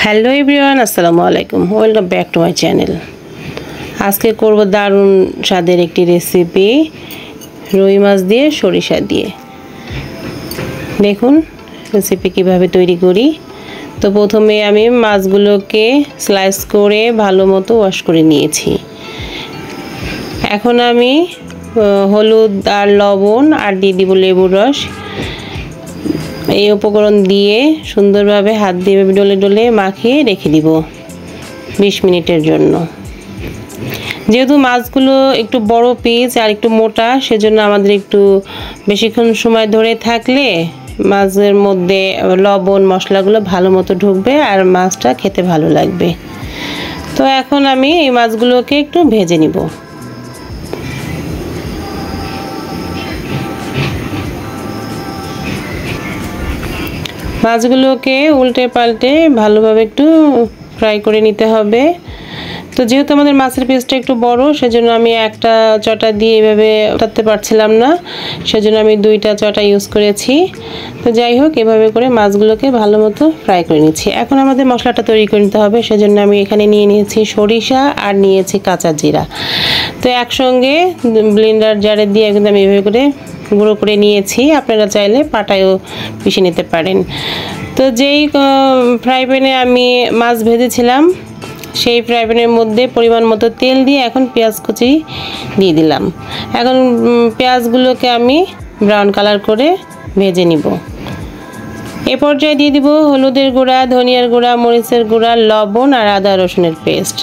Hello everyone, আসসালামু আলাইকুম। Welcome back to my channel. আজকে করব দারুণ স্বাদের একটি রেসিপি, রুই মাছ দিয়ে সরিষা দিয়ে। দেখুন রেসিপি কিভাবে তৈরি করি। তো প্রথমে আমি মাছগুলোকে স্লাইস করে ভালো মতো ওয়াশ করে নিয়েছি। এখন আমি হলুদ আর লবণ আর দিয়ে দিব লেবুর রস। এই উপকরণ দিয়ে সুন্দরভাবে হাত দিয়ে ডলে ডলে মাখিয়ে রেখে দিব 20 মিনিটের জন্য। যেহেতু মাছগুলো একটু বড় পিস আর একটু মোটা, সেজন্য আমাদের একটু বেশিক্ষণ সময় ধরে থাকলে মাছের মধ্যে লবণ মশলাগুলো ভালো মতো ঢুকবে আর মাছটা খেতে ভালো লাগবে। তো এখন আমি এই মাছগুলোকে একটু ভেজে নিব। মাছগুলোকে উল্টে পাল্টে ভালোভাবে একটু ফ্রাই করে নিতে হবে। তো যেহেতু আমাদের মাছের পিসটা একটু বড়, সেজন্য আমি একটা চটা দিয়ে এভাবে কাটতে পারছিলাম না, সেজন্য আমি 2টা চটা ইউজ করেছি। তো যাই হোক, এভাবে করে মাছগুলোকে ভালো মতো ফ্রাই করে নিচ্ছি। এখন আমাদের মশলাটা তৈরি করে নিতে হবে, সেজন্য আমি এখানে নিয়ে নিয়েছি সরিষা আর নিয়েছি কাঁচা জিরা। তো একসঙ্গে ব্লেন্ডার জারে দিয়ে একদম আমি এভাবে করে গুঁড়ো করে নিয়েছি। আপনারা চাইলে পাটায়ও পিষে নিতে পারেন। তো যেই ফ্রাই প্যানে আমি মাছ ভেজেছিলাম, সেই ফ্রাই প্যানের মধ্যে পরিমাণ মতো তেল দিয়ে এখন পেঁয়াজ কুচি দিয়ে দিলাম। এখন পেঁয়াজগুলোকে আমি ব্রাউন কালার করে ভেজে নিব। এ পর্যায়ে দিয়ে দিব হলুদের গুঁড়া, ধনিয়ার গুঁড়া, মরিচের গুঁড়া, লবণ আর আদা রসুনের পেস্ট।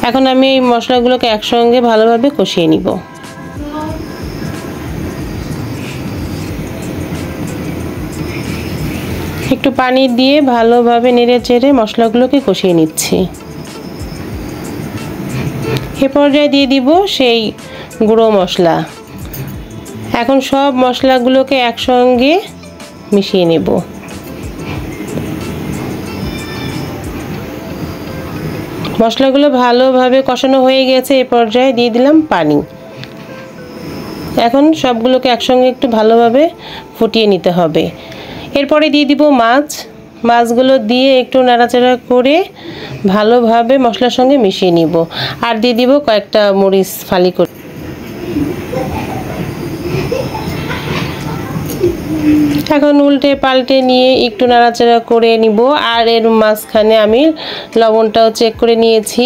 এখন আমি এই মশলাগুলোকে একসঙ্গে ভালোভাবে কষিয়ে নিব। একটু পানি দিয়ে ভালোভাবে নেড়ে চেড়ে মশলাগুলোকে কষিয়ে নিচ্ছি। এ পর্যায়ে দিয়ে দিব সেই গুঁড়ো মশলা। এখন সব মশলাগুলোকে একসঙ্গে মিশিয়ে নেব। মশলাগুলো ভালোভাবে কষানো হয়ে গেছে। এ পর্যায়ে দিয়ে দিলাম পানি। এখন সবগুলোকে একসঙ্গে একটু ভালোভাবে ফুটিয়ে নিতে হবে। এরপরে দিয়ে দিব মাছগুলো দিয়ে একটু নাড়াচাড়া করে ভালোভাবে মশলার সঙ্গে মিশিয়ে নিব। আর দিয়ে দিব কয়েকটা মরিচ ফালি করে। এখন উল্টে পাল্টে নিয়ে একটু নাড়াচাড়া করে নিব। আর এর মাঝখানে আমি লবণটাও চেক করে নিয়েছি।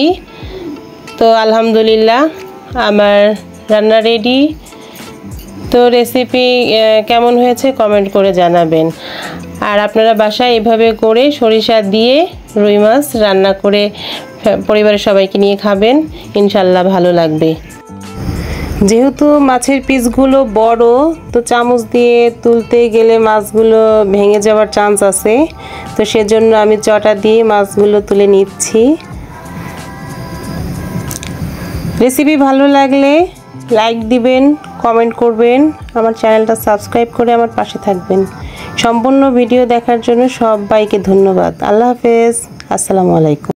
তো আলহামদুলিল্লাহ আমার রান্না রেডি। তো রেসিপি কেমন হয়েছে কমেন্ট করে জানাবেন। আর আপনারা বাসায় এভাবে করে সরিষা দিয়ে রুই মাছ রান্না করে পরিবারের সবাইকে নিয়ে খাবেন, ইনশাল্লাহ ভালো লাগবে। যেহেতু মাছের পিসগুলো বড়, তো চামচ দিয়ে তুলতে গেলে মাছগুলো ভেঙে যাওয়ার চান্স আছে। তো সেজন্য আমি চটা দিয়ে মাছগুলো তুলে নিচ্ছি। রেসিপি ভালো লাগলে লাইক দিবেন, কমেন্ট করবেন, আমার চ্যানেলটা সাবস্ক্রাইব করে আমার পাশে থাকবেন। সম্পূর্ণ ভিডিও দেখার জন্য সবাইকে ধন্যবাদ। আল্লাহ হাফেজ, আসসালামু আলাইকুম।